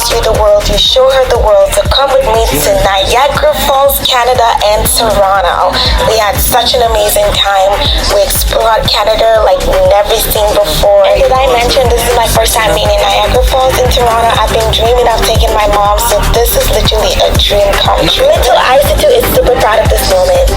introduce you the world, you show her the world. So come with me to Niagara Falls, Canada and Toronto. We had such an amazing time. We explored Canada like never seen before. And did I mention this is my first time being in Niagara Falls in Toronto? I've been dreaming of taking my mom, so this is literally a dream come true. Little Icy too is super proud of this moment.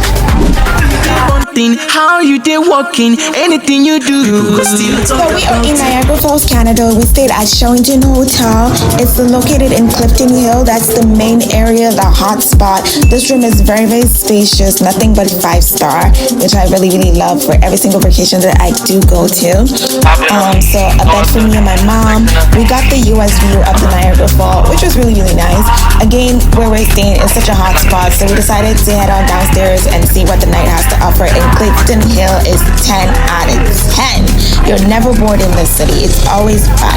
How you did walking, anything you do. So we are in Niagara Falls, Canada. We stayed at Showington Hotel. It's located in Clifton Hill. That's the main area, the hot spot. This room is very, very spacious, nothing but 5-star, which I really, really love for every single vacation that I do go to. So a bed for me and my mom. We got the US view of the Niagara Falls, which was really, really nice. Again, where we're staying is such a hot spot, so we decided to head on downstairs and see what the night has to offer. Clifton Hill is 10 out of 10. You're never bored in this city. It's always fun.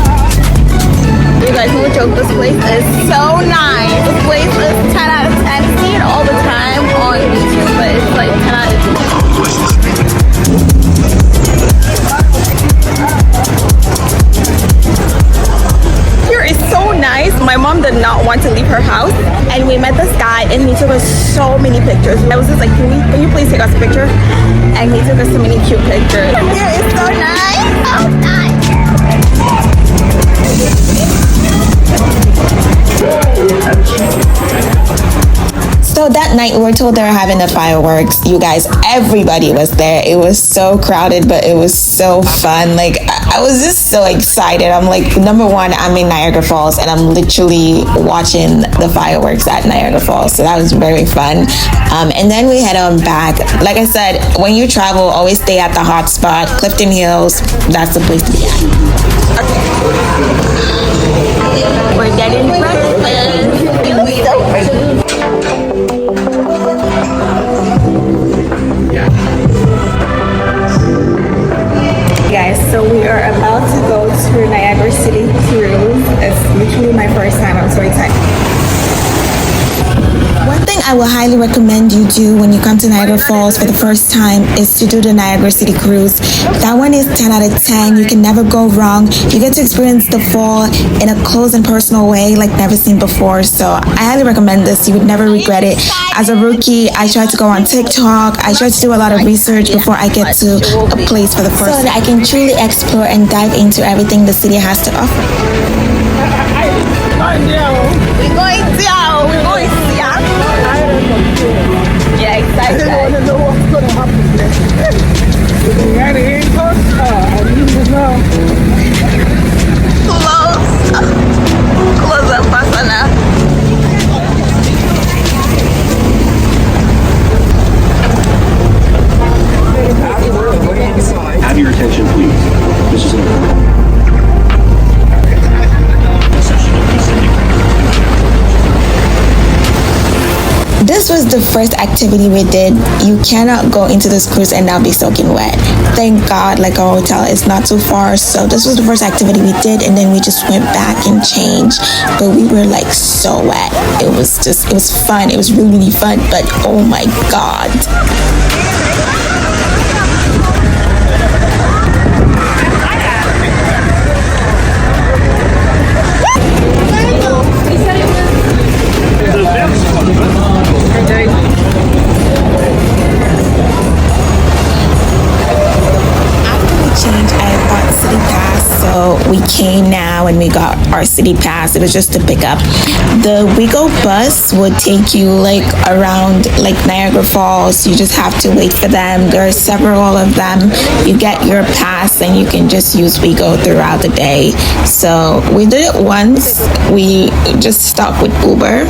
You guys, no joke, this place is so nice. This place is 10 out of 10. I see it all the time on YouTube, but it's like 10 out of 10. Here is so nice. My mom did not want to leave her house, and we met this guy and he took us so many pictures. I was just like, can you please take us a picture? And he took us so many cute pictures. Here is so nice. So nice. So that night we were told they were having the fireworks. You guys, everybody was there. It was so crowded, but it was so fun. Like, I was just so excited. I'm like, number one, I'm in Niagara Falls and I'm literally watching the fireworks at Niagara Falls. So that was very fun. And then we head on back. Like I said, when you travel, always stay at the hot spot. Clifton Hills, that's the place to be at. Okay. We're getting breakfast. It looks so good. Guys, so we are about to go to Niagara City cruise. It's literally my first time. I'm so excited. One thing I will highly recommend you do when you come to Niagara Falls for the first time is to do the Niagara City cruise. That one is 10 out of 10. You can never go wrong. You get to experience the fall in a close and personal way like never seen before. So I highly recommend this. You would never regret it. As a rookie, I tried to go on TikTok. I tried to do a lot of research before I get to a place for the first time, so that I can truly explore and dive into everything the city has to offer. We're going down. We're going down. Yeah, excited. I don't want to know what's going to happen next. Close up, Pasana. Have your attention, please. This is an This was the first activity we did. You cannot go into this cruise and not be soaking wet. Thank God, like our hotel is not too far. So this was the first activity we did, and then we just went back and changed. But we were like so wet. It was fun. It was really, really fun. But oh my God. We came now and we got our city pass. It was just to pick up. The WeGo bus would take you like around like Niagara Falls. You just have to wait for them. There are several of them. You get your pass and you can just use WeGo throughout the day. So we did it once. We just stopped with Uber.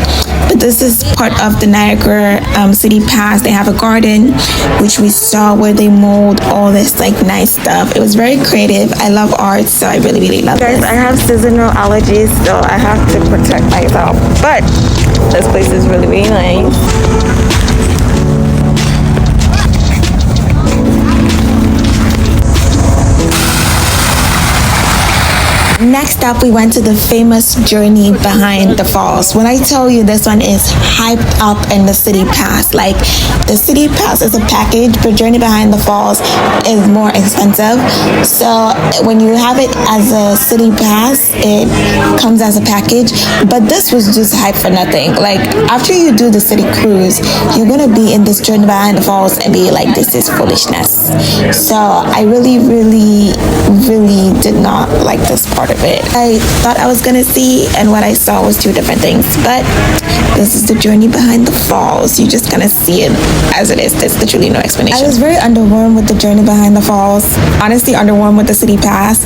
But this is part of the Niagara City Pass. They have a garden, which we saw where they mold all this like nice stuff. It was very creative. I love art, so I really, really love it. Guys, I have seasonal allergies, so I have to protect myself. But this place is really, really nice. Next up, we went to the famous journey behind the falls. When I tell you this one is hyped up in the city pass, like the city pass is a package, but journey behind the falls is more expensive. So when you have it as a city pass, it comes as a package, but this was just hype for nothing. Like after you do the city cruise, you're gonna be in this journey behind the falls and be like, this is foolishness. So I really did not like this part of it. I thought I was gonna see, and what I saw was two different things, but this is the journey behind the falls. You're just gonna see it as it is. There's literally no explanation. I was very underwhelmed with the journey behind the falls. Honestly, underwhelmed with the city pass.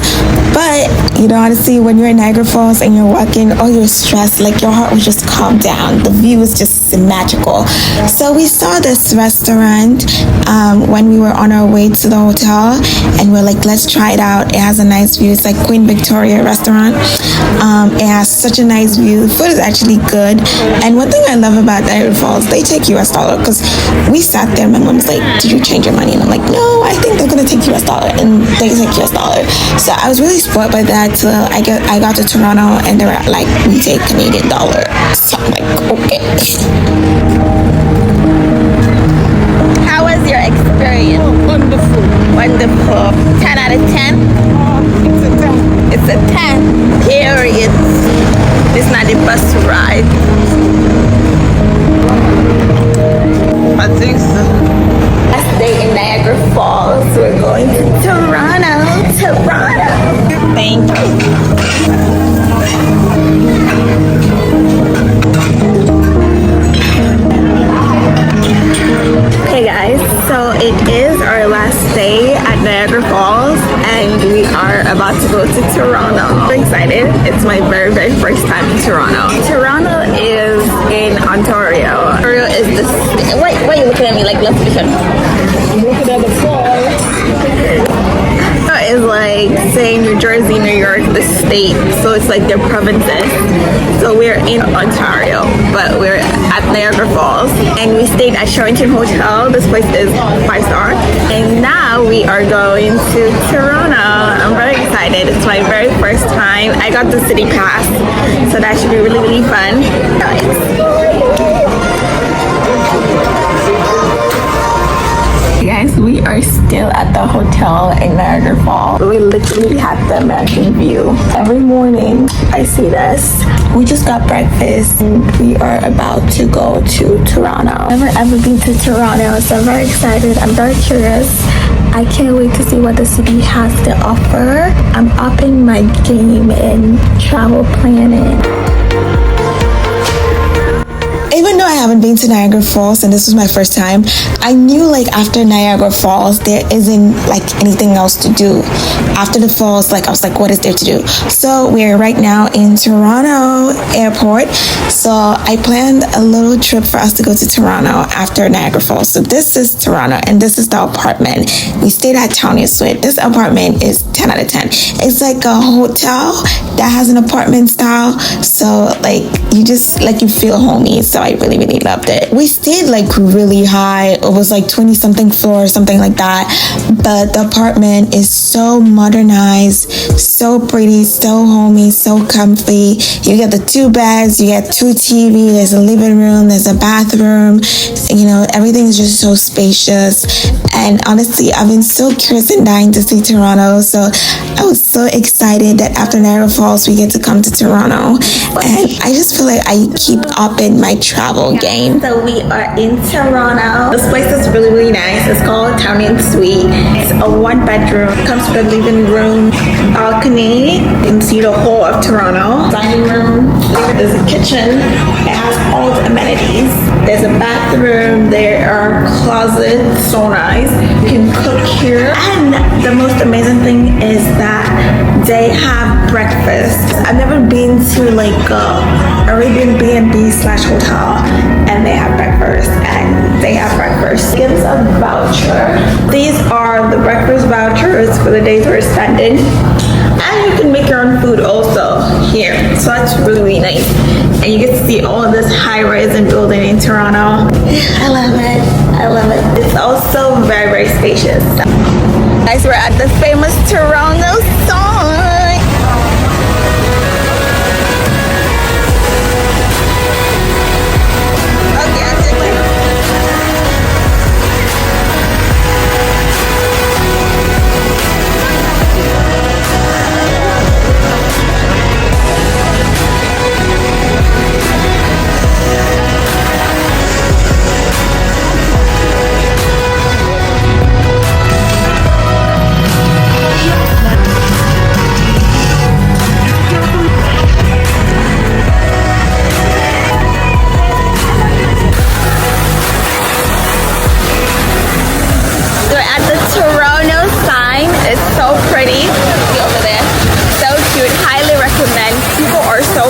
But you know, honestly, when you're in Niagara Falls and you're walking, all your stress, like your heart will just calm down. The view is just magical. So we saw this restaurant when we were on our way to the hotel, and we're like, let's try it out. It has a nice view. It's like Queen Victoria restaurant. It has such a nice view. The food is actually good. And one thing I love about Niagara Falls, they take US dollar, because we sat there and my mom's like, did you change your money? And I'm like, no, I think they're gonna take US dollar, and they take US dollar. So I was really spoiled by that. So I got to Toronto and they were like, we take Canadian dollar. So I'm like, okay. How was your experience? Oh, wonderful. Wonderful. 10 out of 10? It's a 10. It's a 10. Period. It's not a bus ride. I think so. Last day in Niagara Falls. We're going to Toronto. Thank you. Hey guys, so it is our last day at Niagara Falls and we are about to go to Toronto. I'm excited. It's my very first time in Toronto. Toronto is in Ontario. Ontario is the why are you looking at me like location? I'm looking at the falls. Is like saying New Jersey, New York, the state, so it's like their provinces. So we're in Ontario, but we're at Niagara Falls, and we stayed at Sherrington Hotel. This place is 5-star, and now we are going to Toronto. I'm very excited. It's my very first time. I got the city pass, so that should be really fun. Guys, we are still at the hotel in Niagara Falls. We literally have the American view. Every morning I see this. We just got breakfast and we are about to go to Toronto. I've never ever been to Toronto, so I'm very excited. I'm very curious. I can't wait to see what the city has to offer. I'm upping my game in travel planning. Even though I haven't been to Niagara Falls and this was my first time, I knew like after Niagara Falls there isn't like anything else to do. After the falls, like I was like, what is there to do? So we're right now in Toronto Airport. So I planned a little trip for us to go to Toronto after Niagara Falls. So this is Toronto and this is the apartment. We stayed at Townie Suite. This apartment is 10 out of 10. It's like a hotel that has an apartment style. So like you just like you feel homey. So I really loved it. We stayed like really high. It was like 20 something floors, something like that. But the apartment is so modernized, so pretty, so homey, so comfy. You get the 2 beds, you get 2 TV, there's a living room, there's a bathroom. You know, everything is just so spacious. And honestly, I've been so curious and dying to see Toronto. So I was so excited that after Niagara Falls, we get to come to Toronto. And I just feel like I keep upping my travel game. So we are in Toronto. This place is really nice. It's called Townie Suite. It's a 1-bedroom. Comes with a living room, balcony. You can see the whole of Toronto. Dining room. There's a kitchen. It has all the amenities. There's a bathroom. There are closets. So nice. You can cook here. And the most amazing thing is that they have breakfast. I've never been to like a Airbnb/hotel and they have breakfast, and they have breakfast. Give us a voucher. These are the breakfast vouchers for the days we're spending, and you can make your own food also here, so that's really nice. And you get to see all of this high-rise and building in Toronto. I love it. It's also very spacious. Guys, we're at the famous Toronto sign.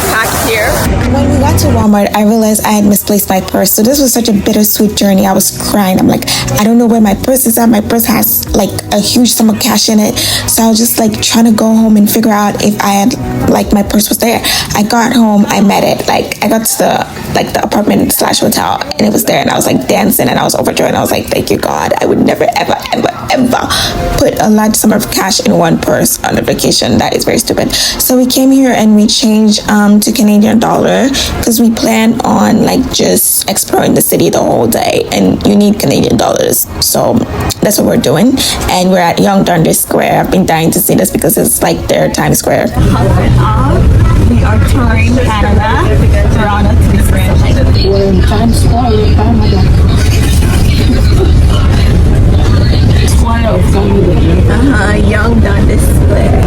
packed here. When we got to Walmart, I realized I had misplaced my purse. So this was such a bittersweet journey. I was crying. I'm like, I don't know where my purse is at. My purse has like a huge sum of cash in it. So I was just like trying to go home and figure out if I had like my purse was there. I got home, I met it. Like I got to the apartment / hotel and it was there, and I was like dancing and I was overjoyed. And I was like, thank you God. I would never ever put a large sum of cash in one purse on a vacation. That is very stupid. So we came here and we changed to Canadian dollar because we plan on like just exploring the city the whole day, and you need Canadian dollars. So that's what we're doing, and we're at Yonge Dundas Square. I've been dying to see this because it's like their Times Square. We are touring Canada, Toronto to be specific. We're in Times Square, Canada. Yonge Dundas Square.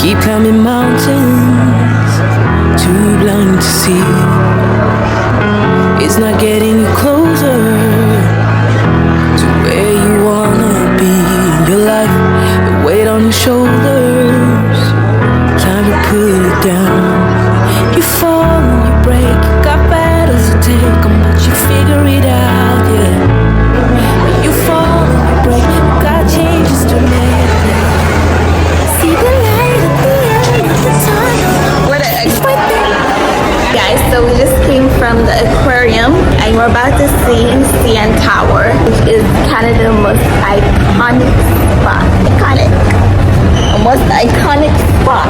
Keep climbing mountains, too blind to see. It's not getting you closer to where you wanna be in your life. The weight on your shoulders, time to put it down. You fall and you break, you got battles to take on, but you figure it out, yeah. You fall and you break, you got changes to make. See the light at the end of the tunnel. Guys, so we just came from the aquarium and we're about to see CN Tower, which is Canada's most iconic spot. Most iconic spot.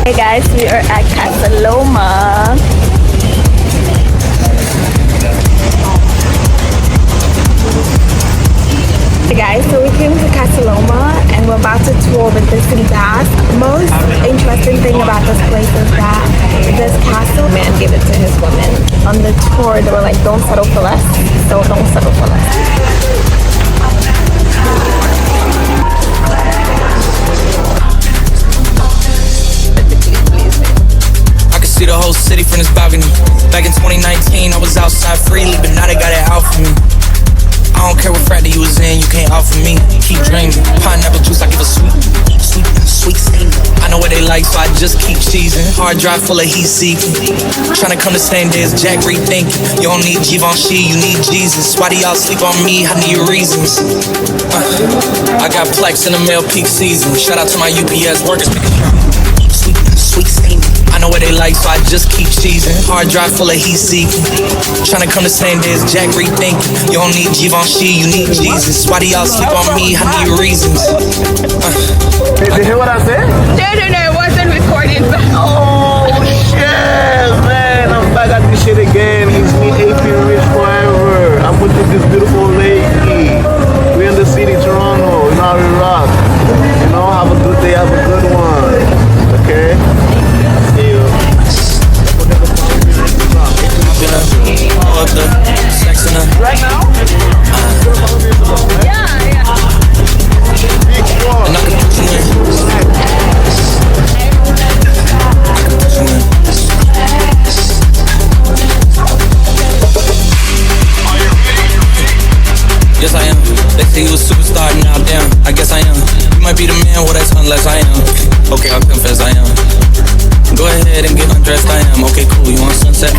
Hey guys, we are at Casa Loma. Hey guys, so we came to Casa Loma and we're about to tour with this and that. Most interesting thing about this place is that this castle man gave it to his woman. On the tour, they were like, don't settle for less, so don't settle for less. See the whole city from this balcony. Back in 2019, I was outside freely, but now they got it out for me. I don't care what frat you was in, you can't offer me. Keep dreaming. Pineapple juice, I give a sweet steam. I know what they like, so I just keep cheesing. Hard drive full of heat seeking. Trying to come the same day as Jack rethinking. You don't need Givenchy, you need Jesus. Why do y'all sleep on me? I need reasons. I got Plex in the mail peak season. Shout out to my UPS workers. Sweet steam. I know what they like, so I just keep cheesing. Hard drive full of heat seeking. Trying to come the same day as Jack rethinking. You don't need Givenchy, you need Jesus. Why do y'all sleep on me? I need reasons. Did you hear what I said? No, it wasn't recording. But say you a superstar, now damn, I guess I am. You might be the man, well that's unless I am. Okay, I'll confess I am. Go ahead and get undressed, I am. Okay, cool, you want sunset?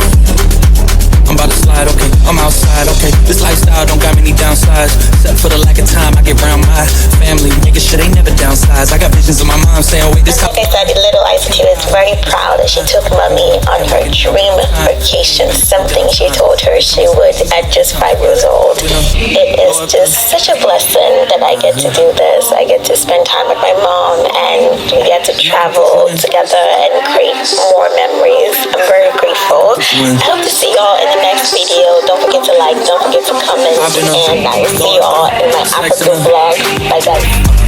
I'm about to slide, okay, I'm outside, okay. This lifestyle don't got many downsides, except for the lack of time I get around my family. Making sure they never downsize. I got visions of my mom saying, wait, this how they said little Ice Cube is very proud that she took mommy on her dream vacation, something she told her she would at just 5 years old. It is just such a blessing that I get to do this. I get to spend time with my mom and we get to travel together and create more memories. I'm very grateful. I hope to see y'all in the next video. Don't forget to like, don't forget to comment, and I will see you all in my Africa vlog. Bye guys.